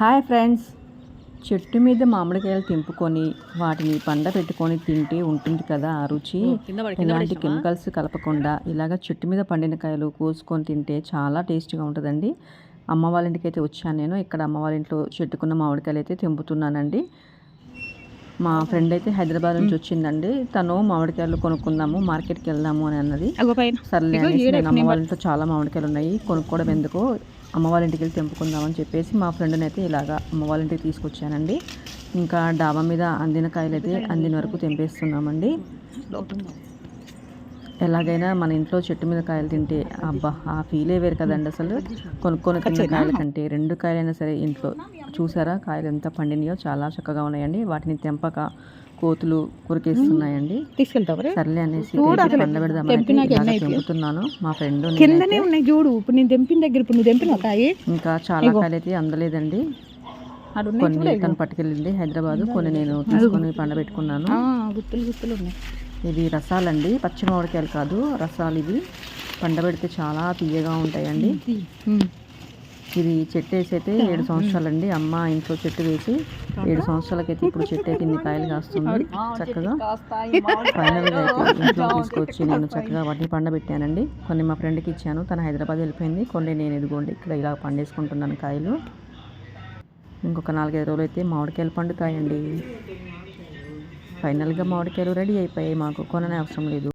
Hi friends, చెట్టు మీద మామిడికాయలు తెంపుకొని వాటిని పండబెట్టుకొని తింటే ఉంటుంది కదా ఆ రుచి. ఎలాంటి కెమికల్స్ కలపకుండా ఇలాగ చెట్టు మీద పండిన కాయలు కోసుకొని తింటే చాలా టేస్టీగా ఉంటుందండి. అమ్మ వాళ్ళ ఇంటికి అయితే వచ్చాను నేను. ఇక్కడ అమ్మ వాళ్ళ ఇంట్లో చెట్టుకున్న మామిడికాయలు అయితే తెంపుతున్నానండి. మా ఫ్రెండ్ అయితే హైదరాబాద్ నుంచి వచ్చిందండి. తను మామిడికాయలు కొనుక్కుందాము, మార్కెట్కి వెళ్దాము అని అన్నది. సర్లే అనేసి నేను అమ్మ వాళ్ళ ఇంట్లో చాలా మామిడికాయలు ఉన్నాయి, కొనుక్కోవడం ఎందుకు, అమ్మ వాళ్ళ ఇంటికి వెళ్ళి తెంపుకుందామని చెప్పేసి మా ఫ్రెండ్ని అయితే ఇలాగా అమ్మ వాళ్ళ ఇంటికి తీసుకొచ్చానండి. ఇంకా డాబా మీద అందిన కాయలు అయితే అందిన వరకు తెంపేస్తున్నామండి. ఎలాగైనా మన ఇంట్లో చెట్టు మీద కాయలు తింటే అబ్బా ఆ ఫీలే వేరు కదండి. అసలు కొనుక్కొని తిన్న కాయల కంటే 2 కాయలైనా సరే ఇంట్లో చూసారా కాయలు ఎంత పండినాయో, చాలా చక్కగా ఉన్నాయండి. వాటిని తెంపక కోతులు కొరికేస్తున్నాయండి. సర్లే అనేసి పండబెడదామని తెంపుతున్నాను. మా ఫ్రెండ్ చూడు, ఇప్పుడు నేను తెంపిన దగ్గర ఇప్పుడు నువ్వు తెంపిన కాయ ఇంకా చాలా కాయలు అయితే అందలేదండి. కొన్ని తను పట్టుకెళ్ళింది హైదరాబాద్, కొన్ని నేను తీసుకొని పండబెట్టుకున్నాను. గుత్తులు ఉన్నాయి. ఇవి రసాలండి, పచ్చి మామిడికాయలు కాదు, రసాలు. ఇవి పండబెడితే చాలా తీయగా ఉంటాయండి. ఇది చెట్టు వేసి అయితే 7 సంవత్సరాలండి. అమ్మ ఇంట్లో చెట్టు వేసి 7 సంవత్సరాలకైతే ఇప్పుడు చెట్టు అయితే ఇన్ని కాయలు కాస్తుంది చక్కగా. ఫైనల్గా అయితే ఇంట్లో తీసుకొచ్చి నేను చక్కగా వాటిని పండబెట్టానండి. కొన్ని మా ఫ్రెండ్కి ఇచ్చాను, తను హైదరాబాద్ వెళ్ళిపోయింది. కొన్ని నేను ఇదిగోండి ఇక్కడ ఇలా పండేసుకుంటున్నాను కాయలు. ఇంకొక 4-5 రోజులు అయితే మామిడికాయలు పండుతాయండి. ఫైనల్గా మామిడికాయలు రెడీ అయిపోయాయి, మాకు కొననే అవసరం లేదు.